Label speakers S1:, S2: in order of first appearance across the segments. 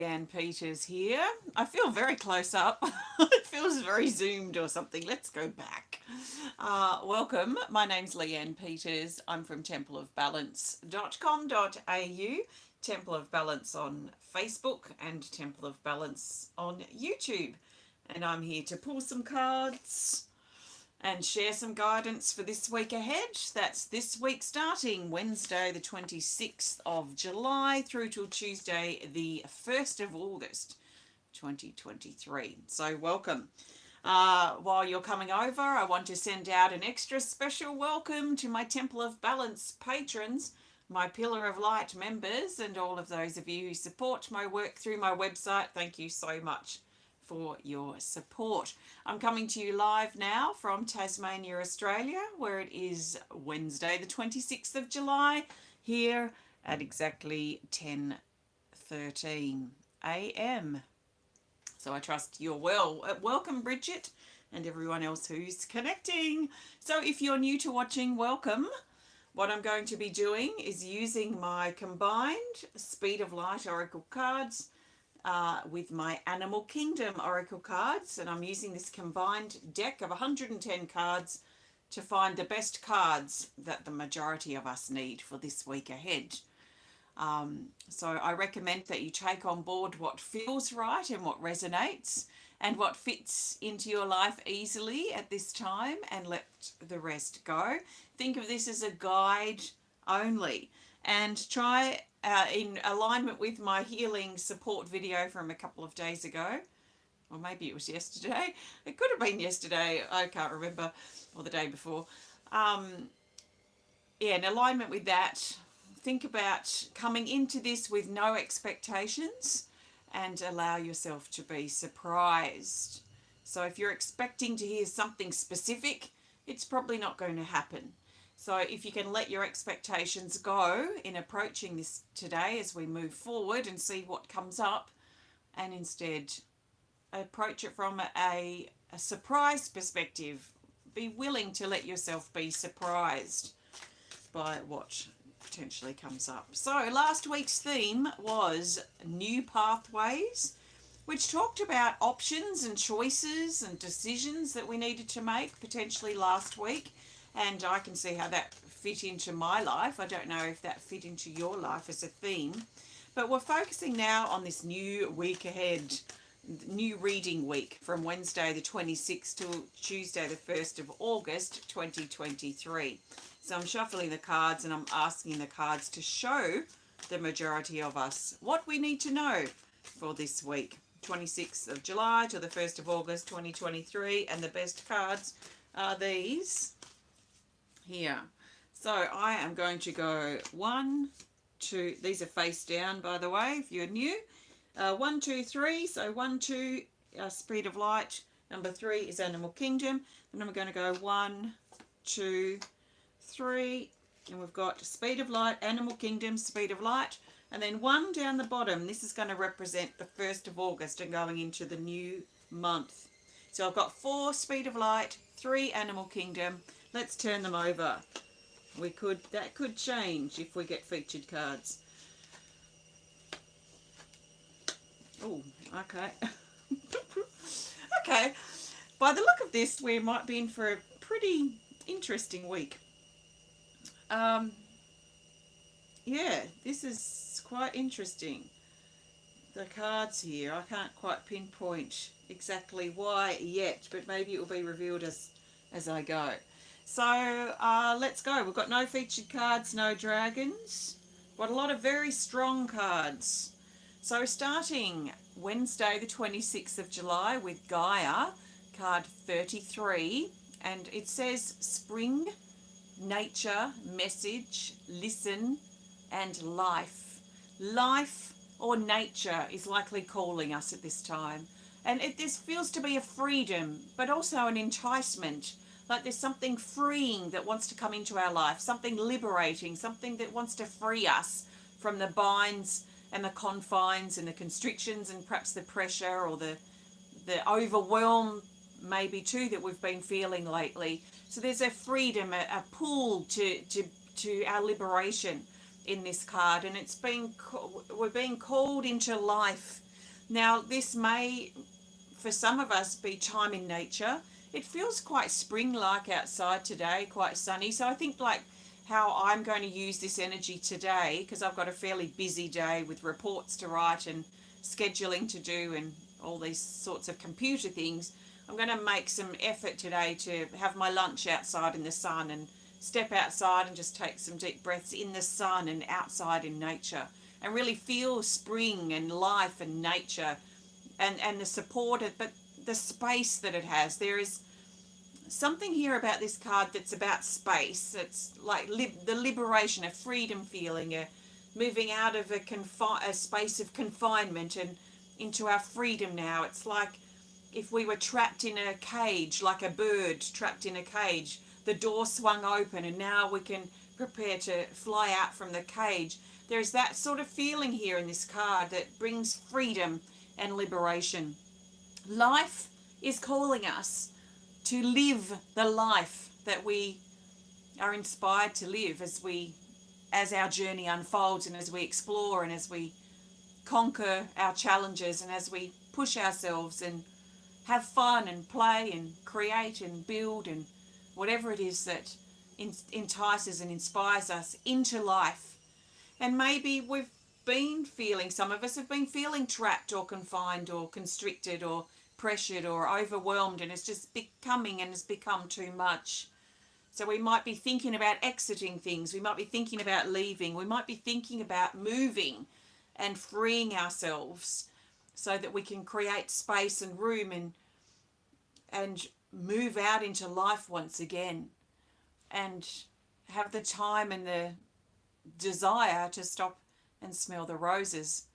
S1: Ann Peters here. I feel very close up. It feels very zoomed or something. Let's go back. Welcome. My name's Leanne Peters. I'm from templeofbalance.com.au, Temple of Balance on Facebook, and Temple of Balance on YouTube. And I'm here to pull some cards and share some guidance for this week ahead. That's this week starting Wednesday the 26th of July through till Tuesday the 1st of August 2023. So welcome. While you're coming over, I want to send out an extra special welcome to my Temple of Balance patrons, my Pillar of Light members, and all of those of you who support my work through my website. Thank you so much for your support. I'm coming to you live now from Tasmania, Australia, where it is Wednesday the 26th of July here at exactly 10:13 a.m. So I trust you're well. Welcome, Bridget, and everyone else who's connecting. So if you're new to watching, welcome. What I'm going to be doing is using my combined Speed of Light Oracle cards with my Animal Kingdom Oracle cards, and I'm using this combined deck of 110 cards to find the best cards that the majority of us need for this week ahead. So I recommend that you take on board what feels right and what resonates and what fits into your life easily at this time, and let the rest go. Think of this as a guide only, and try in alignment with my healing support video from a couple of days ago, or maybe it was yesterday. It could have been yesterday, I can't remember, or the day before. In alignment with that, think about coming into this with no expectations and allow yourself to be surprised. So if you're expecting to hear something specific, it's probably not going to happen. So if you can let your expectations go in approaching this today as we move forward and see what comes up, and instead approach it from a surprise perspective, be willing to let yourself be surprised by what potentially comes up. So last week's theme was new pathways, which talked about options and choices and decisions that we needed to make potentially last week. And I can see how that fit into my life. I don't know if that fit into your life as a theme. But we're focusing now on this new week ahead, new reading week from Wednesday the 26th to Tuesday the 1st of August 2023. So I'm shuffling the cards and I'm asking the cards to show the majority of us what we need to know for this week, 26th of July to the 1st of August 2023. And the best cards are these here. So I am going to go 1, 2, these are face down, by the way, if you're new. 1, 2, 3, so 1, 2, Speed of Light. Number 3 is Animal Kingdom. And I'm going to go 1, 2, 3, and we've got Speed of Light, Animal Kingdom, Speed of Light, and then 1 down the bottom. This is going to represent the 1st of August and going into the new month. So I've got 4 Speed of Light, 3 Animal Kingdom. Let's turn them over. That could change if we get featured cards. Oh, okay. Okay. By the look of this, we might be in for a pretty interesting week. Yeah, this is quite interesting. The cards here, I can't quite pinpoint exactly why yet, but maybe it will be revealed as I go. So let's go. We've got no featured cards, no dragons, but a lot of very strong cards. So starting Wednesday the 26th of July with Gaia, card 33, and it says spring, nature, message, listen, and life. Life or nature is likely calling us at this time. And this feels to be a freedom, but also an enticement. Like there's something freeing that wants to come into our life, something liberating, something that wants to free us from the binds and the confines and the constrictions and perhaps the pressure or the overwhelm maybe too that we've been feeling lately. So there's a freedom, a pull to our liberation in this card, and we're being called into life Now, this may, for some of us, be time in nature. It feels quite spring-like outside today, quite sunny. So I think like how I'm going to use this energy today, because I've got a fairly busy day with reports to write and scheduling to do and all these sorts of computer things. I'm going to make some effort today to have my lunch outside in the sun and step outside and just take some deep breaths in the sun and outside in nature and really feel spring and life and nature and the support of, but the space that it has. There is something here about this card that's about space. It's like the liberation, a freedom feeling, a moving out of a space of confinement and into our freedom now. It's like if we were trapped in a cage, like a bird trapped in a cage. The door swung open and now we can prepare to fly out from the cage. There's that sort of feeling here in this card that brings freedom and liberation. Life is calling us to live the life that we are inspired to live as our journey unfolds and as we explore and as we conquer our challenges and as we push ourselves and have fun and play and create and build and whatever it is that entices and inspires us into life. And maybe some of us have been feeling trapped or confined or constricted or pressured or overwhelmed, and it's just becoming and has become too much. So we might be thinking about exiting things. We might be thinking about leaving. We might be thinking about moving and freeing ourselves so that we can create space and room and move out into life once again and have the time and the desire to stop and smell the roses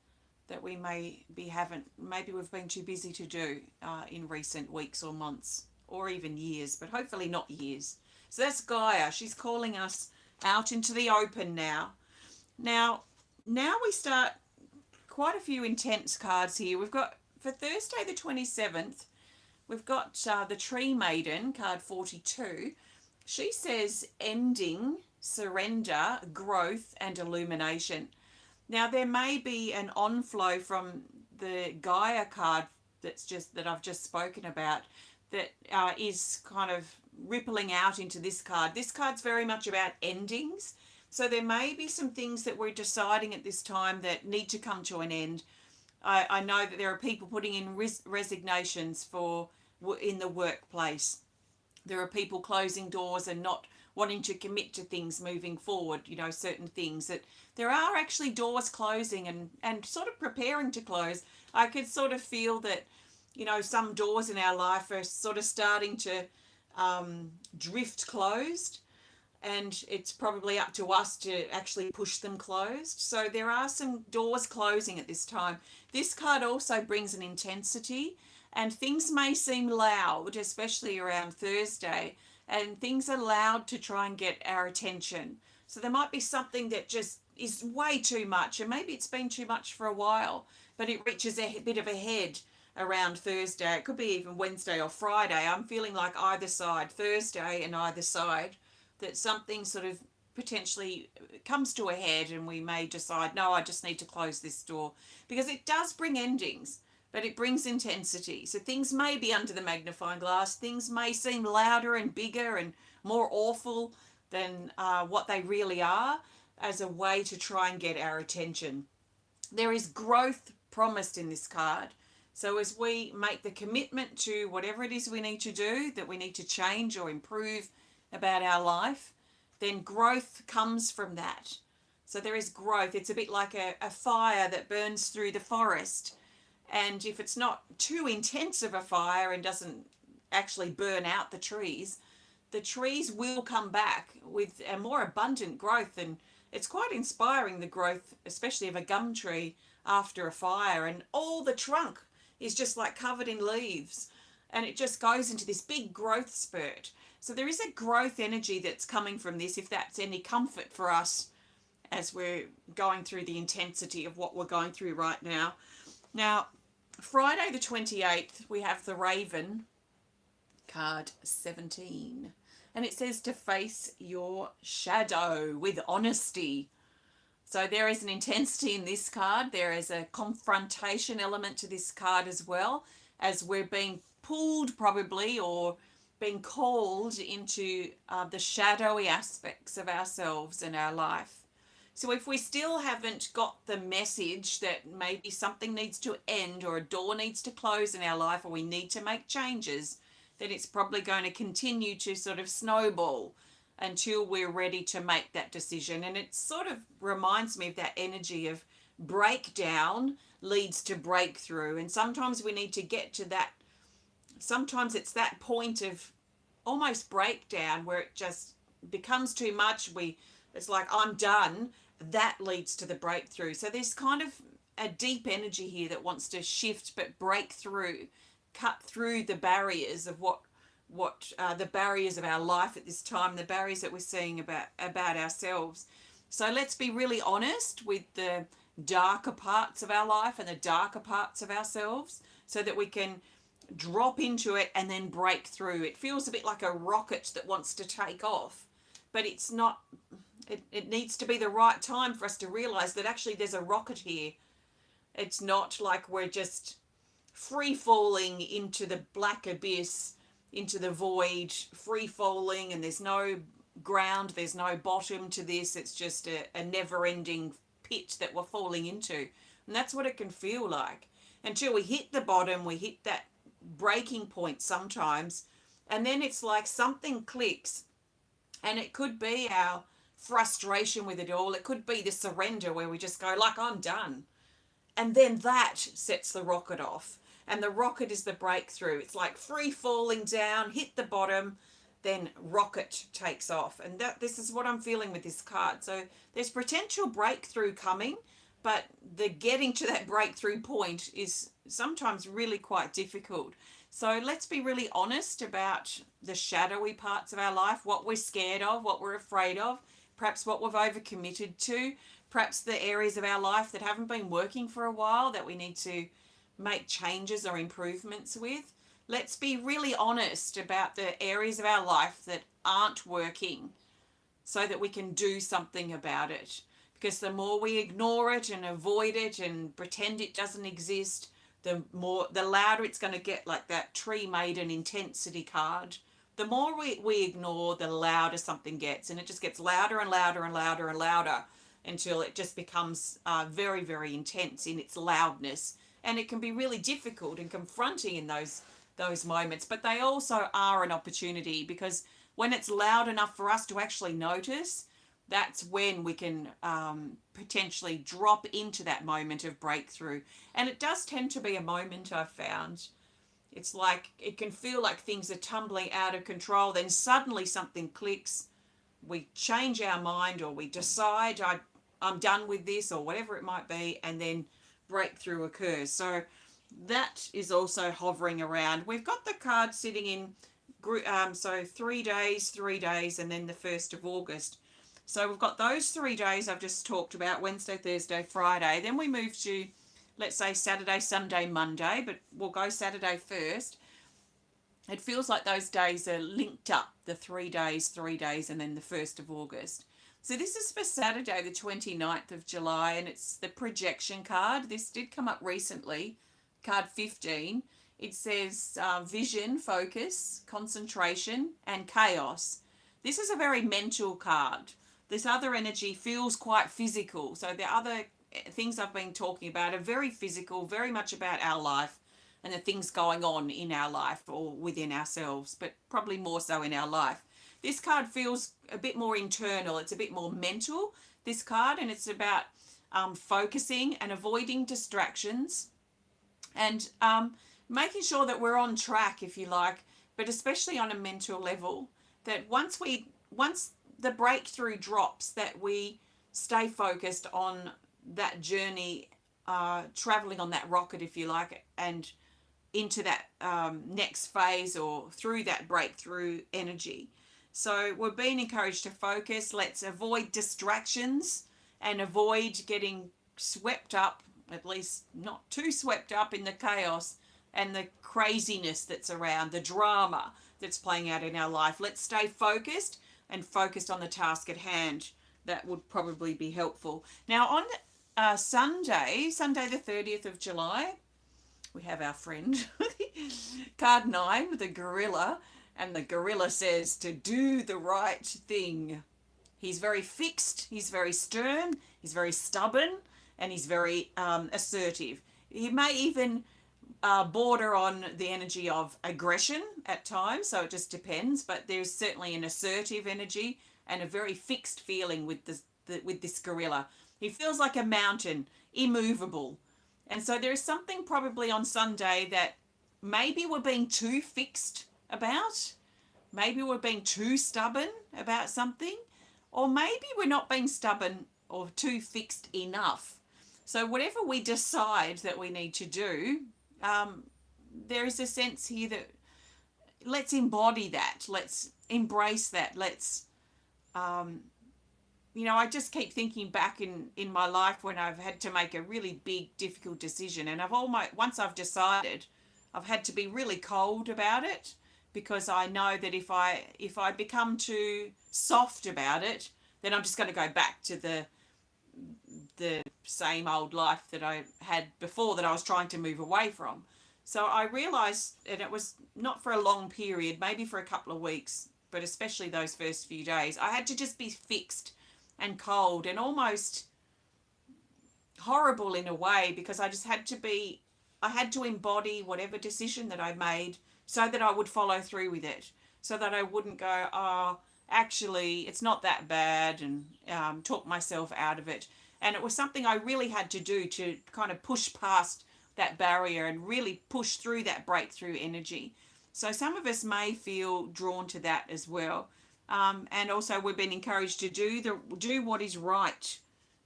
S1: that we maybe we've been too busy to do in recent weeks or months or even years, but hopefully not years. So that's Gaia. She's calling us out into the open now. Now we start quite a few intense cards here. We've got, for Thursday the 27th, we've got the Tree Maiden, card 42. She says ending, surrender, growth, and illumination. Now there may be an onflow from the Gaia card that I've just spoken about that is kind of rippling out into this card. This card's very much about endings. So there may be some things that we're deciding at this time that need to come to an end. I know that there are people putting in resignations in the workplace. There are people closing doors and not wanting to commit to things moving forward, certain things that there are actually doors closing and sort of preparing to close. I could sort of feel that, some doors in our life are sort of starting to drift closed, and it's probably up to us to actually push them closed. So there are some doors closing at this time. This card also brings an intensity, and things may seem loud, especially around Thursday, and things are loud to try and get our attention. So there might be something that just is way too much, and maybe it's been too much for a while, but it reaches a bit of a head around Thursday. It could be even Wednesday or Friday. I'm feeling like either side, Thursday and either side, that something sort of potentially comes to a head and we may decide, no, I just need to close this door, because it does bring endings, but it brings intensity. So things may be under the magnifying glass. Things may seem louder and bigger and more awful than what they really are, as a way to try and get our attention. There is growth promised in this card. So as we make the commitment to whatever it is we need to do, that we need to change or improve about our life, then growth comes from that. So there is growth. It's a bit like a fire that burns through the forest. And if it's not too intense of a fire and doesn't actually burn out the trees will come back with a more abundant growth. And it's quite inspiring, the growth, especially of a gum tree after a fire. And all the trunk is just like covered in leaves. And it just goes into this big growth spurt. So there is a growth energy that's coming from this, if that's any comfort for us as we're going through the intensity of what we're going through right now. Now, Friday the 28th, we have the Raven, card 17. And it says to face your shadow with honesty. So there is an intensity in this card. There is a confrontation element to this card as well, as we're being pulled probably or being called into the shadowy aspects of ourselves and our life. So if we still haven't got the message that maybe something needs to end or a door needs to close in our life or we need to make changes, then it's probably going to continue to sort of snowball until we're ready to make that decision. And it sort of reminds me of that energy of breakdown leads to breakthrough. And sometimes we need to get to that. Sometimes it's that point of almost breakdown where it just becomes too much. It's like, I'm done. That leads to the breakthrough. So there's kind of a deep energy here that wants to shift but break through, cut through the barriers of what the barriers of our life at this time, the barriers that we're seeing about ourselves. So let's be really honest with the darker parts of our life and the darker parts of ourselves so that we can drop into it and then break through. It feels a bit like a rocket that wants to take off, but it's not. It needs to be the right time for us to realize that actually there's a rocket here. It's not like we're just free falling into the black abyss, into the void, free falling, and there's no ground, there's no bottom to this. It's just a never ending pit that we're falling into. And that's what it can feel like. Until we hit the bottom, we hit that breaking point sometimes, and then it's like something clicks, and it could be our frustration with it all. It could be the surrender where we just go like, I'm done. And then that sets the rocket off. And the rocket is the breakthrough. It's like free falling down, hit the bottom, then rocket takes off. And this is what I'm feeling with this card. So there's potential breakthrough coming, but the getting to that breakthrough point is sometimes really quite difficult. So let's be really honest about the shadowy parts of our life, what we're scared of, what we're afraid of, perhaps what we've overcommitted to, perhaps the areas of our life that haven't been working for a while that we need to make changes or improvements with. Let's be really honest about the areas of our life that aren't working so that we can do something about it. Because the more we ignore it and avoid it and pretend it doesn't exist, the louder it's going to get, like that tree Maiden intensity card. The more we ignore, the louder something gets, and it just gets louder and louder and louder and louder until it just becomes very, very intense in its loudness. And it can be really difficult and confronting in those moments, but they also are an opportunity, because when it's loud enough for us to actually notice, that's when we can potentially drop into that moment of breakthrough. And it does tend to be a moment, I've found. It's like it can feel like things are tumbling out of control. Then suddenly something clicks. We change our mind, or we decide I'm done with this, or whatever it might be, and then breakthrough occurs. So that is also hovering around. We've got the card sitting in so 3 days, and then the 1st of August. So we've got those 3 days I've just talked about, Wednesday, Thursday, Friday. Then we move to, let's say, Saturday, Sunday, Monday, but we'll go Saturday first. It feels like those days are linked up, the 3 days, and then the 1st of August. So this is for Saturday, the 29th of July, and it's the projection card. This did come up recently, card 15. It says vision, focus, concentration, and chaos. This is a very mental card. This other energy feels quite physical. So the other things I've been talking about are very physical, very much about our life and the things going on in our life or within ourselves, but probably more so in our life. This card feels a bit more internal. It's a bit more mental, this card, and it's about focusing and avoiding distractions and making sure that we're on track, if you like, but especially on a mental level, that once the breakthrough drops, that we stay focused on that journey, traveling on that rocket, if you like, and into that next phase or through that breakthrough energy. So we're being encouraged to focus. Let's avoid distractions and avoid getting swept up, at least not too swept up, in the chaos and the craziness that's around, the drama that's playing out in our life. Let's stay focused and focused on the task at hand. that would probably be helpful. Now on Sunday the 30th of July, we have our friend card 9, the gorilla, and the gorilla says to do the right thing. He's very fixed, he's very stern, he's very stubborn, and he's very assertive. He may even border on the energy of aggression at times, so it just depends, but there's certainly an assertive energy and a very fixed feeling with this gorilla. He feels like a mountain, immovable. And so there is something probably on Sunday that maybe we're being too fixed about. Maybe we're being too stubborn about something. Or maybe we're not being stubborn or too fixed enough. So whatever we decide that we need to do, there is a sense here that let's embody that. Let's embrace that. Let's, I just keep thinking back in my life when I've had to make a really big, difficult decision. And once I've decided, I've had to be really cold about it, because I know that if I become too soft about it, then I'm just going to go back to the same old life that I had before that I was trying to move away from. So I realized, and it was not for a long period, maybe for a couple of weeks, but especially those first few days, I had to just be fixed and cold and almost horrible in a way, because I had to embody whatever decision that I made so that I would follow through with it, so that I wouldn't go, oh, actually, it's not that bad, and talk myself out of it. And it was something I really had to do to kind of push past that barrier and really push through that breakthrough energy. So some of us may feel drawn to that as well. And also we've been encouraged to do what is right.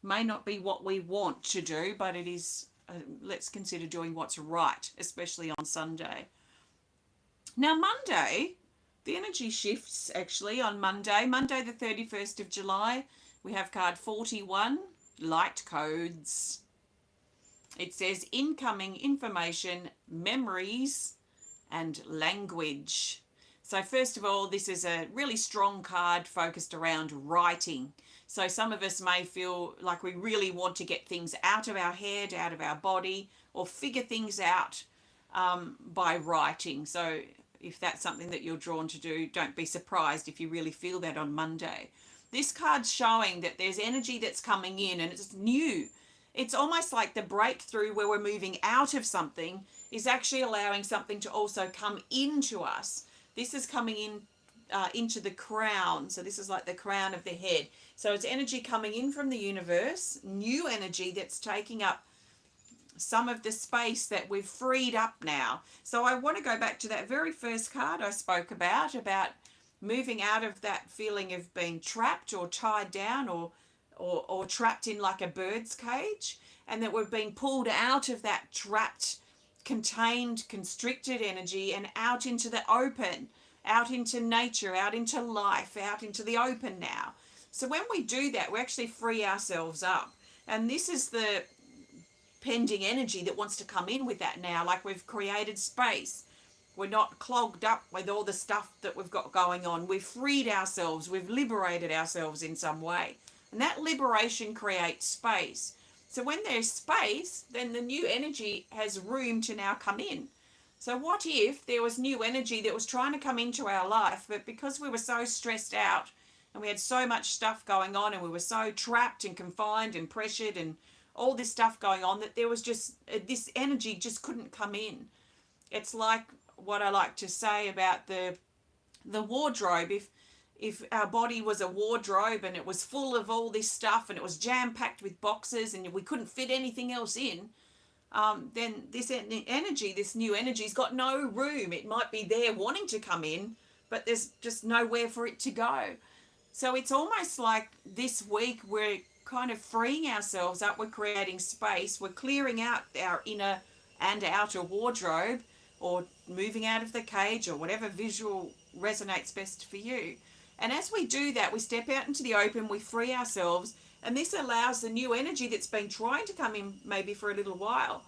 S1: May not be what we want to do, but it is, let's consider doing what's right, especially on Sunday. Now Monday, the energy shifts actually on Monday the 31st of July. We have card 41, light codes. It says incoming information, memories, and language. So first of all, this is a really strong card focused around writing. So some of us may feel like we really want to get things out of our head, out of our body, or figure things out by writing. So if that's something that you're drawn to do, don't be surprised if you really feel that on Monday. This card's showing that there's energy that's coming in and it's new. It's almost like the breakthrough where we're moving out of something is actually allowing something to also come into us. This is coming in into the crown. So this is like the crown of the head. So it's energy coming in from the universe, new energy that's taking up some of the space that we've freed up now. So I want to go back to that very first card I spoke about moving out of that feeling of being trapped or tied down or trapped in like a bird's cage, and that we're being pulled out of that trapped, contained, constricted energy and out into the open, out into nature, out into life, out into the open now. So when we do that, we actually free ourselves up. And this is the pending energy that wants to come in with that now. Like we've created space. We're not clogged up with all the stuff that we've got going on. We've freed ourselves. We've liberated ourselves in some way. And that liberation creates space. So when there's space, then the new energy has room to now come in. So what if there was new energy that was trying to come into our life, but because we were so stressed out and we had so much stuff going on and we were so trapped and confined and pressured and all this stuff going on, that there was just this energy just couldn't come in. It's like what I like to say about the wardrobe. If our body was a wardrobe and it was full of all this stuff and it was jam-packed with boxes and we couldn't fit anything else in, then this energy, this new energy's got no room. It might be there wanting to come in, but there's just nowhere for it to go. So it's almost like this week we're kind of freeing ourselves up. We're creating space. We're clearing out our inner and outer wardrobe, or moving out of the cage, or whatever visual resonates best for you. And as we do that, we step out into the open, we free ourselves, and this allows the new energy that's been trying to come in maybe for a little while.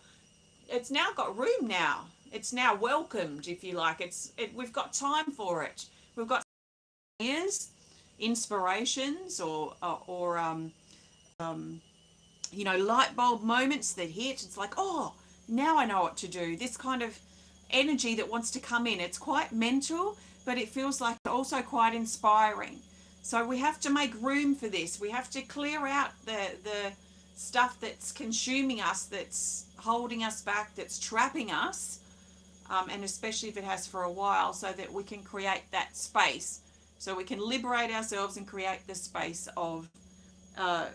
S1: It's now got room now. It's now welcomed, if you like. We've got time for it. We've got years inspirations or you know, light bulb moments that hit. It's like, oh, now I know what to do. This kind of energy that wants to come in. It's quite mental, but it feels like also quite inspiring. So we have to make room for this. We have to clear out the stuff that's consuming us, that's holding us back, that's trapping us, and especially if it has for a while, so that we can create that space. So we can liberate ourselves and create the space of uh,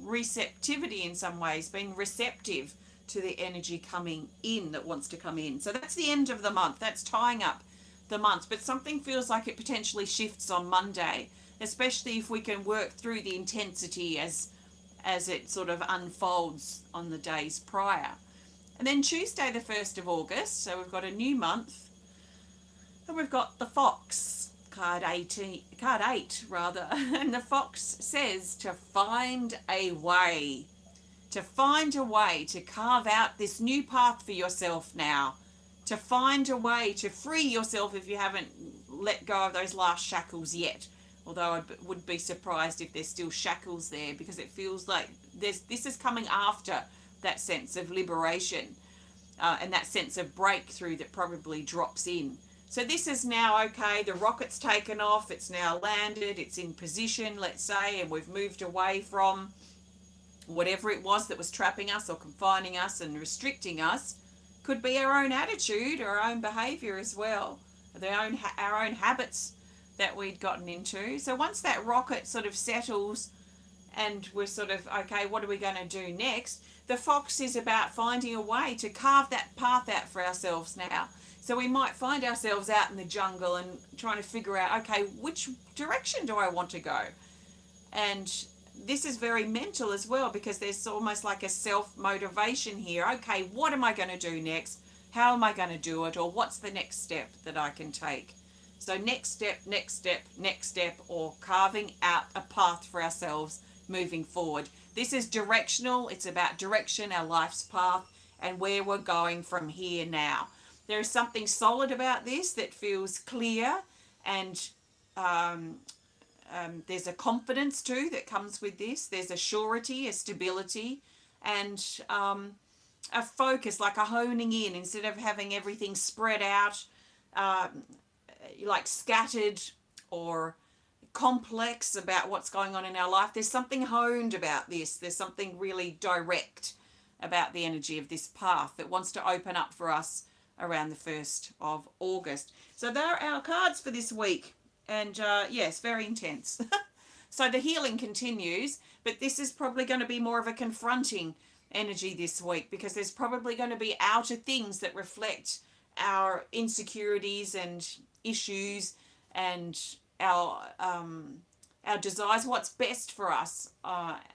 S1: receptivity in some ways, being receptive to the energy coming in that wants to come in. So that's the end of the month. That's tying up the month. But something feels like it potentially shifts on Monday, especially if we can work through the intensity as it sort of unfolds on the days prior. And then Tuesday, the 1st of August, so we've got a new month, and we've got the Fox, card 8 rather, and the Fox says to find a way. To find a way to carve out this new path for yourself now. To find a way to free yourself if you haven't let go of those last shackles yet. Although I would be surprised if there's still shackles there, because it feels like this is coming after that sense of liberation and that sense of breakthrough that probably drops in. So this is now, okay, the rocket's taken off, it's now landed, it's in position, let's say, and we've moved away from whatever it was that was trapping us or confining us and restricting us. Could be our own attitude or our own behavior as well, our own habits that we'd gotten into. So once that rocket sort of settles and we're sort of, okay, what are we going to do next? The Fox is about finding a way to carve that path out for ourselves now. So we might find ourselves out in the jungle and trying to figure out, okay, which direction do I want to go? And this is very mental as well, because there's almost like a self-motivation here. Okay, what am I going to do next? How am I going to do it? Or what's the next step that I can take? So next step, next step, next step, or carving out a path for ourselves moving forward. This is directional. It's about direction, our life's path, and where we're going from here now. There is something solid about this that feels clear, and there's a confidence too that comes with this. There's a surety, a stability, and a focus, like a honing in, instead of having everything spread out, like scattered or complex about what's going on in our life. There's something honed about this. There's something really direct about the energy of this path that wants to open up for us around the 1st of August. So there are our cards for this week. And yes, very intense. So the healing continues, but this is probably going to be more of a confronting energy this week, because there's probably going to be outer things that reflect our insecurities and issues and our desires. What's best for us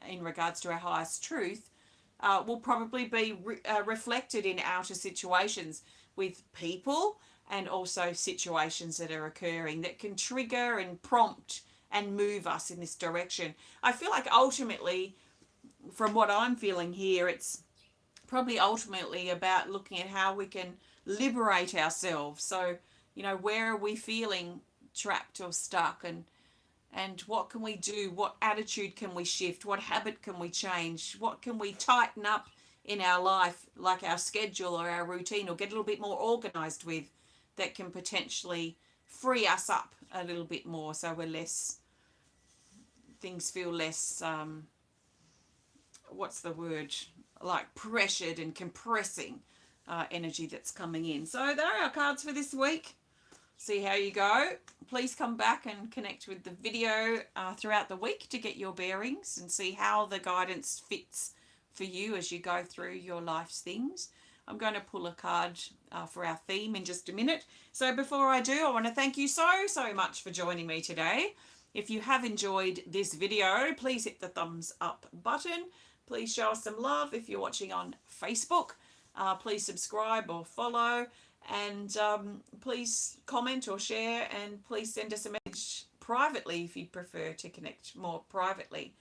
S1: in regards to our highest truth will probably be reflected in outer situations with people, and also situations that are occurring that can trigger and prompt and move us in this direction. I feel like ultimately, from what I'm feeling here, it's probably ultimately about looking at how we can liberate ourselves. So, you know, where are we feeling trapped or stuck, and what can we do? What attitude can we shift? What habit can we change? What can we tighten up in our life, like our schedule or our routine, or get a little bit more organized with, that can potentially free us up a little bit more, so we're less, things feel less, what's the word, like pressured and compressing energy that's coming in. So there are our cards for this week. See how you go. Please come back and connect with the video throughout the week to get your bearings and see how the guidance fits for you as you go through your life's things. I'm going to pull a card for our theme in just a minute. So before I do, I want to thank you so much for joining me today. If you have enjoyed this video, please hit the thumbs up button. Please show us some love if you're watching on Facebook. Please subscribe or follow, and please comment or share, and please send us a message privately if you prefer to connect more privately.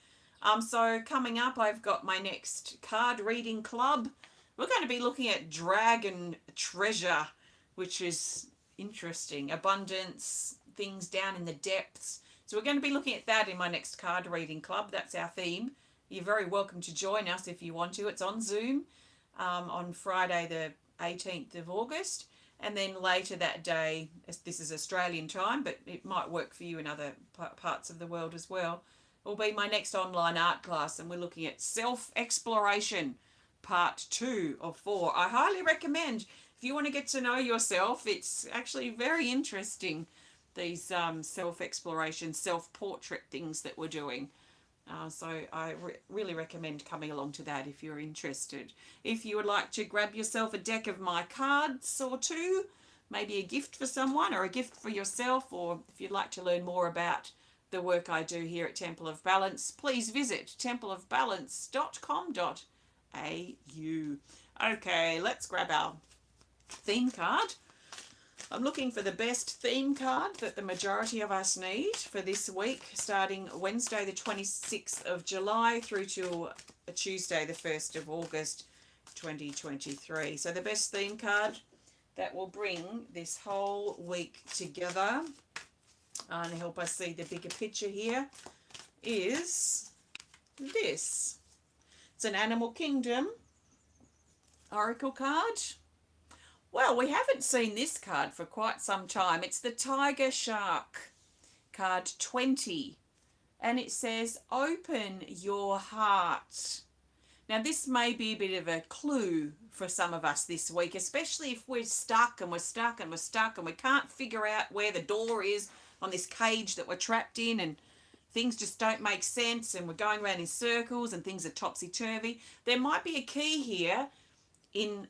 S1: So coming up, I've got my next card reading club. We're going to be looking at Dragon Treasure, which is interesting. Abundance, things down in the depths. It's So we're going to be looking at that in my next card reading club. That's our theme. You're very welcome to join us if you want to. It's on Zoom on Friday the 18th of August. And then later that day, this is Australian time, but it might work for you in other parts of the world as well, will be my next online art class. And we're looking at self-exploration, part 2 of 4. I highly recommend, if you want to get to know yourself, it's actually very interesting, these self-exploration, self-portrait things that we're doing. So I really recommend coming along to that if you're interested. If you would like to grab yourself a deck of my cards or two, maybe a gift for someone or a gift for yourself, or if you'd like to learn more about the work I do here at Temple of Balance, please visit templeofbalance.com.au. Okay, let's grab our theme card. I'm looking for the best theme card that the majority of us need for this week, starting Wednesday the 26th of July through to Tuesday the 1st of August 2023. So the best theme card that will bring this whole week together and help us see the bigger picture here is this. It's an Animal Kingdom Oracle card. Well, we haven't seen this card for quite some time. It's the Tiger Shark, card 20. And it says, open your heart. Now, this may be a bit of a clue for some of us this week, especially if we're stuck and we're stuck and we're stuck and we can't figure out where the door is on this cage that we're trapped in, and things just don't make sense and we're going around in circles and things are topsy-turvy. There might be a key here in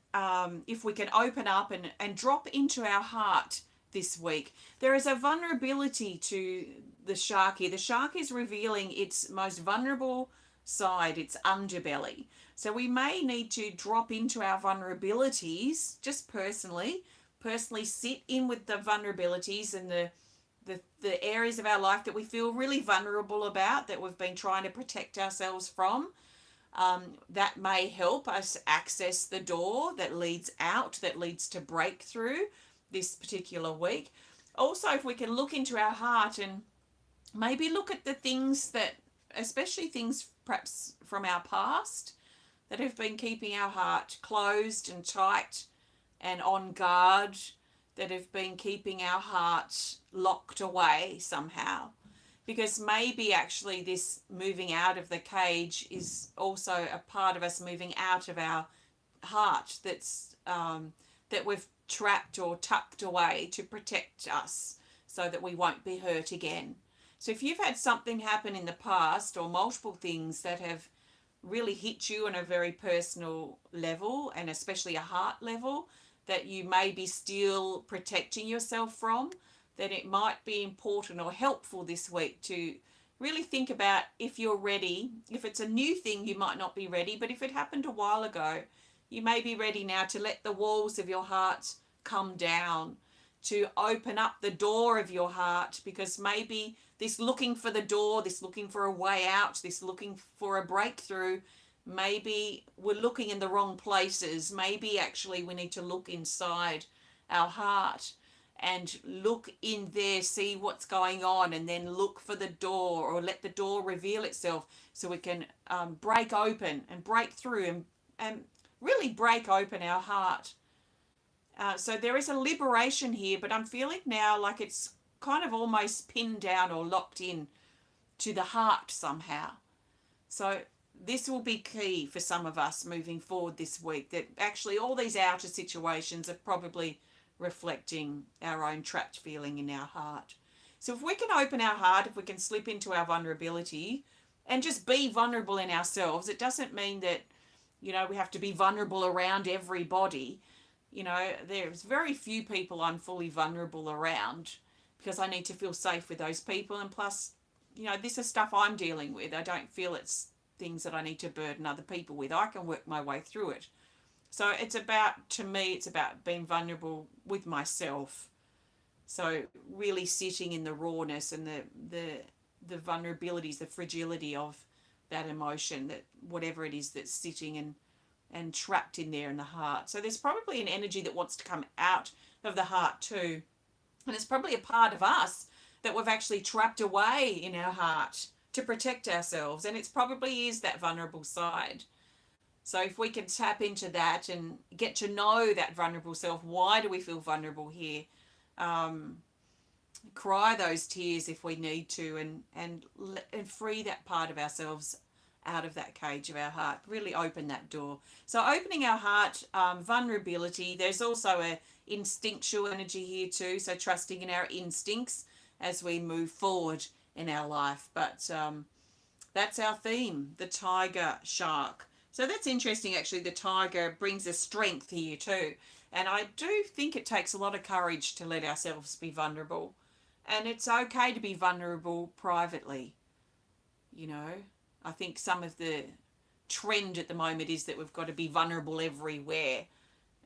S1: if we can open up and drop into our heart this week. There is a vulnerability to the shark here. The shark is revealing its most vulnerable side, its underbelly. So we may need to drop into our vulnerabilities, just personally sit in with the vulnerabilities and the areas of our life that we feel really vulnerable about, that we've been trying to protect ourselves from. That may help us access the door that leads out, that leads to breakthrough this particular week. Also, if we can look into our heart and maybe look at the things that, especially things perhaps from our past, that have been keeping our heart closed and tight and on guard, that have been keeping our heart locked away somehow. Because maybe actually this moving out of the cage is also a part of us moving out of our heart that's that we've trapped or tucked away to protect us so that we won't be hurt again. So if you've had something happen in the past, or multiple things that have really hit you on a very personal level, and especially a heart level, that you may be still protecting yourself from, then it might be important or helpful this week to really think about if you're ready. If it's a new thing, you might not be ready, but if it happened a while ago, you may be ready now to let the walls of your heart come down, to open up the door of your heart, because maybe this looking for the door, this looking for a way out, this looking for a breakthrough, maybe we're looking in the wrong places. Maybe actually we need to look inside our heart and look in there, see what's going on, and then look for the door, or let the door reveal itself so we can break open and break through and really break open our heart. So there is a liberation here, but I'm feeling now like it's kind of almost pinned down or locked in to the heart somehow. So this will be key for some of us moving forward this week, that actually all these outer situations are probably reflecting our own trapped feeling in our heart. So if we can open our heart, if we can slip into our vulnerability and just be vulnerable in ourselves, it doesn't mean that, we have to be vulnerable around everybody. There's very few people I'm fully vulnerable around, because I need to feel safe with those people. And plus, this is stuff I'm dealing with. I don't feel it's things that I need to burden other people with. I can work my way through it. So to me, it's about being vulnerable with myself. So really sitting in the rawness and the vulnerabilities, the fragility of that emotion, that whatever it is that's sitting and trapped in there in the heart. So there's probably an energy that wants to come out of the heart too. And it's probably a part of us that we've actually trapped away in our heart to protect ourselves. And it probably is that vulnerable side. So if we can tap into that and get to know that vulnerable self, why do we feel vulnerable here? Cry those tears if we need to, and free that part of ourselves out of that cage of our heart. Really open that door. So opening our heart, vulnerability. There's also a instinctual energy here too. So trusting in our instincts as we move forward in our life. But that's our theme, the tiger shark. So that's interesting, actually. The tiger brings a strength here too. And I do think it takes a lot of courage to let ourselves be vulnerable. And it's okay to be vulnerable privately. You know, I think some of the trend at the moment is that we've got to be vulnerable everywhere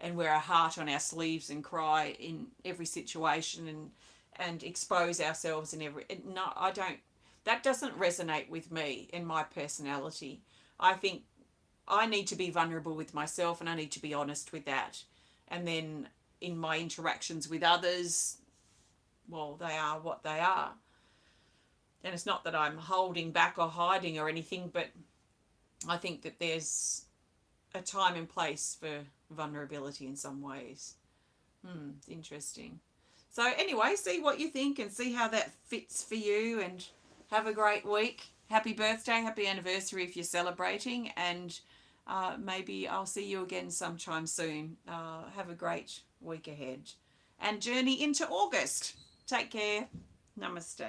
S1: and wear our heart on our sleeves and cry in every situation and expose ourselves in every. No, I don't. That doesn't resonate with me in my personality. I think I need to be vulnerable with myself and I need to be honest with that. And then in my interactions with others, well, they are what they are. And it's not that I'm holding back or hiding or anything, but I think that there's a time and place for vulnerability in some ways. It's interesting. So anyway, see what you think and see how that fits for you, and have a great week. Happy birthday, happy anniversary if you're celebrating, and maybe I'll see you again sometime soon. Have a great week ahead and journey into August. Take care. Namaste.